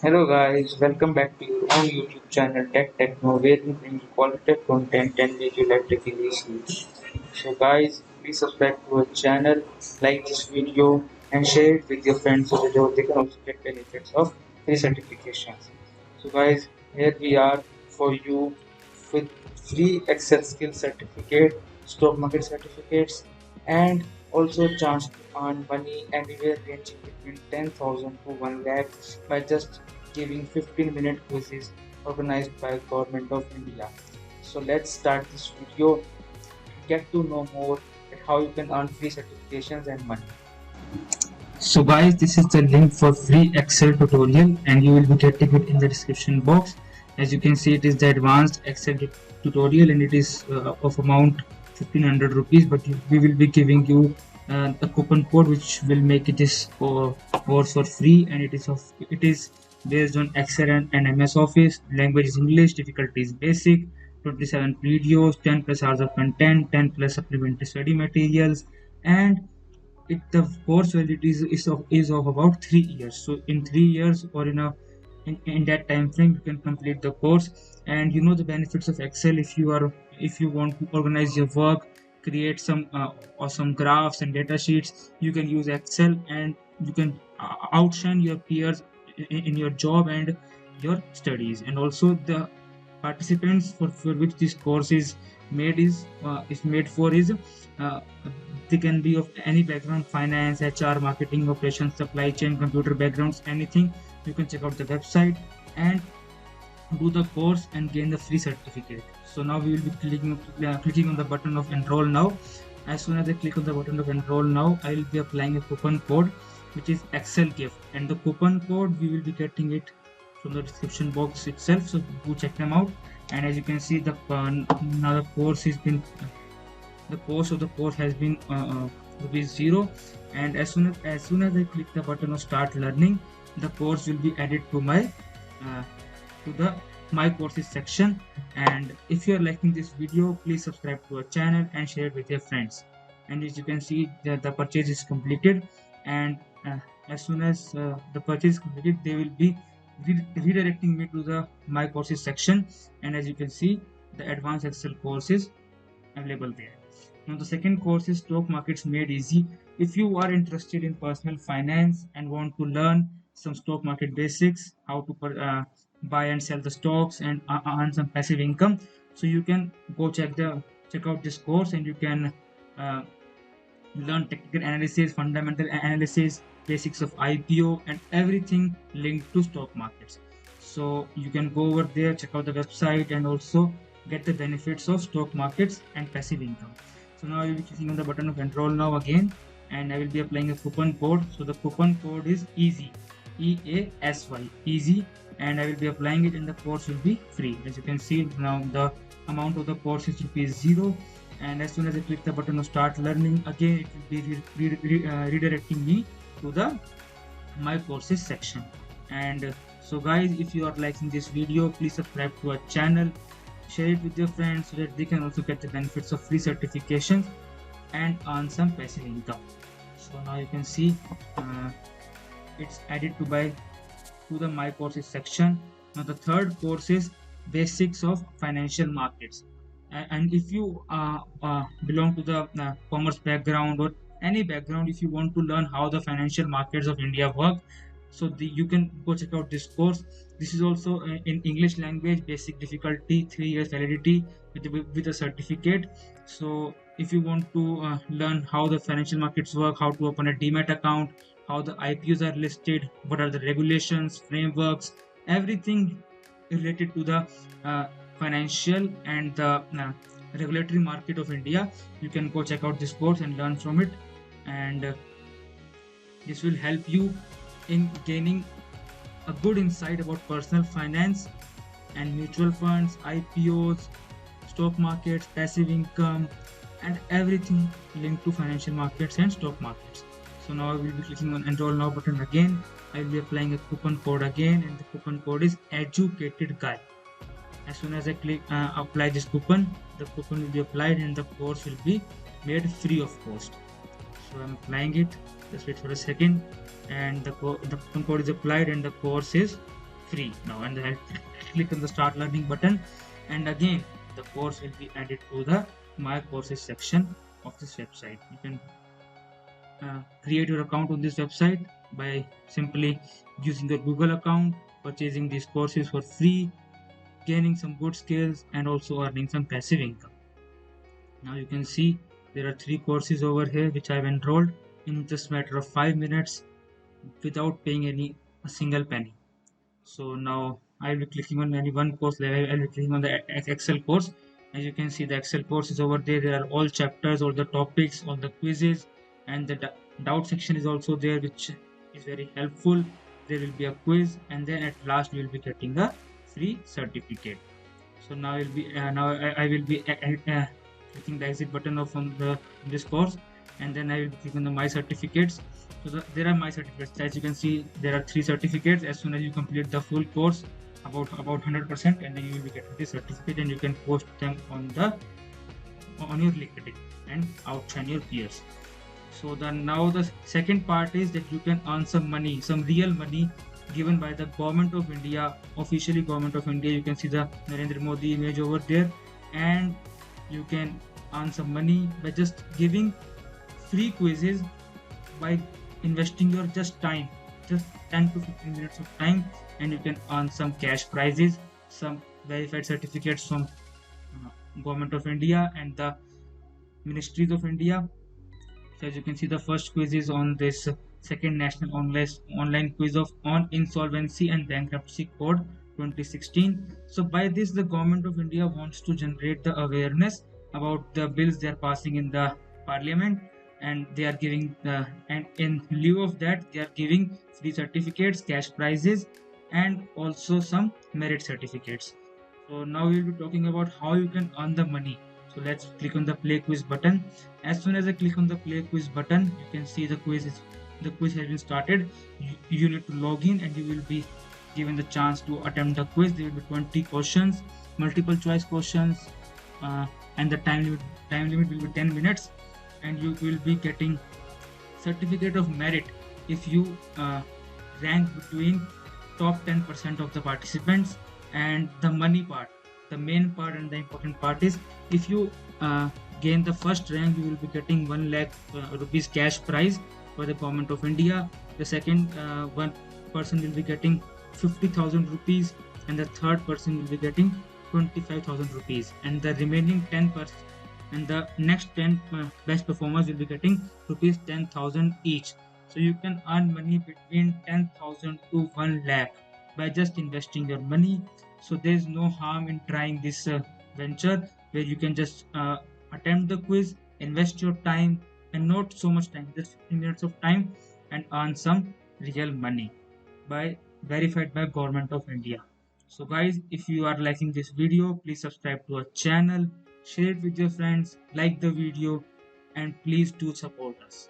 Hello guys, welcome back to your own YouTube channel Tech Techno where we bring you quality content and make your life take it easy. So guys, please subscribe to our channel, like this video and share it with your friends so that they can also get benefits of free certifications. So guys, here we are for you with free Excel skill certificate, stock market certificates and also chance to earn money anywhere ranging between 10,000 to 1 lakh by just giving 15-minute quizzes organized by Government of India. So let's start this video. Get to know more at how you can earn free certifications and money. So guys, this is the link for free Excel tutorial and you will be getting it in the description box. As you can see, it is the advanced Excel tutorial and it is of amount 1500 rupees, but we will be giving you a coupon code which will make it this course for free, and it is based on Excel and MS Office. Language is English, difficulty is basic, 27 videos, 10 plus hours of content, 10 plus supplementary study materials, and the course validity is of about 3 years. So in 3 years or in that time frame you can complete the course. And you know the benefits of Excel. If you want to organize your work, create some awesome graphs and data sheets, you can use Excel and you can outshine your peers in your job and your studies. And also the participants for which this course is made is made for is they can be of any background: finance, HR, marketing, operations, supply chain, computer backgrounds, anything. You can check out the website and do the course and gain the free certificate. So now we will be clicking on the button of enroll now. As soon as I click on the button of enroll now, I will be applying a coupon code which is Excel gift, and the coupon code we will be getting it from the description box itself, so do check them out. And as you can see, now the course has been the cost of the course has been rupees 0, and as soon as I click the button of start learning, the course will be added to the my courses section. And if you are liking this video, please subscribe to our channel and share it with your friends. And as you can see, the purchase is completed, and as soon as the purchase is completed, they will be redirecting me to the my courses section. And as you can see, the advanced Excel course is available there. Now the second course is Stock Markets Made Easy. If you are interested in personal finance and want to learn some stock market basics, how to buy and sell the stocks and earn some passive income, so you can go check out this course, and you can learn technical analysis, fundamental analysis, basics of IPO, and everything linked to stock markets. So you can go over there, check out the website, and also get the benefits of stock markets and passive income. So now I will be clicking on the button of enroll now again, and I will be applying a coupon code. So the coupon code is EASY, EASY, easy, and I will be applying it, and the course will be free. As you can see, now the amount of the course is rupees 0, and as soon as I click the button of start learning, again it will be redirecting me to the my courses section. And so guys, if you are liking this video, please subscribe to our channel, share it with your friends so that they can also get the benefits of free certifications and earn some passive income. So now you can see it's added to the my courses section. Now the third course is basics of financial markets, and if you belong to the commerce background or any background, if you want to learn how the financial markets of India work, so you can go check out this course. This is also in English language, basic difficulty, 3 years validity with a certificate. So if you want to learn how the financial markets work, how to open a demat account, how the IPOs are listed, what are the regulations, frameworks, everything related to the financial and the regulatory market of India, you can go check out this course and learn from it. And this will help you in gaining a good insight about personal finance and mutual funds, IPOs, stock markets, passive income, and everything linked to financial markets and stock markets. So now I will be clicking on enroll now button again. I will be applying a coupon code again, and the coupon code is educated guy. As soon as I click apply this coupon, the coupon will be applied and the course will be made free of cost. So I'm applying it. Just wait for a second, and the coupon code is applied and the course is free now, and then click on the start learning button, and again the course will be added to the my courses section of this website. You can create your account on this website by simply using your Google account, purchasing these courses for free, gaining some good skills, and also earning some passive income. Now you can see there are 3 courses over here which I've enrolled in just a matter of 5 minutes without paying a single penny. So now I'll be clicking on any one course. I'll be clicking on the Excel course. As you can see, the Excel course is over there. There are all chapters, all the topics, all the quizzes, and the doubt section is also there, which is very helpful. There will be a quiz, and then at last you will be getting a free certificate. So now I will be clicking the exit button of this course, and then I will click on the my certificates. So there are my certificates. As you can see, there are 3 certificates. As soon as you complete the full course, about 100%, and then you will be getting this certificate, and you can post them on your LinkedIn and outshine your peers. So now the second part is that you can earn some money, some real money given by the government of India, officially government of India. You can see the Narendra Modi image over there, and you can earn some money by just giving free quizzes, by investing your just 10 to 15 minutes of time, and you can earn some cash prizes, some verified certificates from government of India and the ministries of India. So as you can see, the first quiz is on this second national online quiz on insolvency and bankruptcy code 2016. So by this, the government of India wants to generate the awareness about the bills they are passing in the parliament, and they are giving and in lieu of that they are giving free certificates, cash prizes, and also some merit certificates. So now we will be talking about how you can earn the money. So let's click on the play quiz button. As soon as I click on the play quiz button, you can see the quiz has been started. You need to log in, and you will be given the chance to attempt the quiz. There will be 20 questions, multiple choice questions, and the time limit will be 10 minutes, and you will be getting certificate of merit if you rank between top 10% of the participants. And the money part, the main part and the important part is, if you gain the first rank, you will be getting 1 lakh rupees cash prize for the government of India. The second one person will be getting 50,000 rupees, and the third person will be getting 25,000 rupees, and the remaining 10% and the next 10 best performers will be getting rupees 10,000 each. So you can earn money between 10,000 to 1 lakh by just investing your money. So there is no harm in trying this venture, where you can just attempt the quiz, invest your time, and not so much time, just 15 minutes of time, and earn some real money verified by government of India. So guys, if you are liking this video, please subscribe to our channel, share it with your friends, like the video, and please do support us.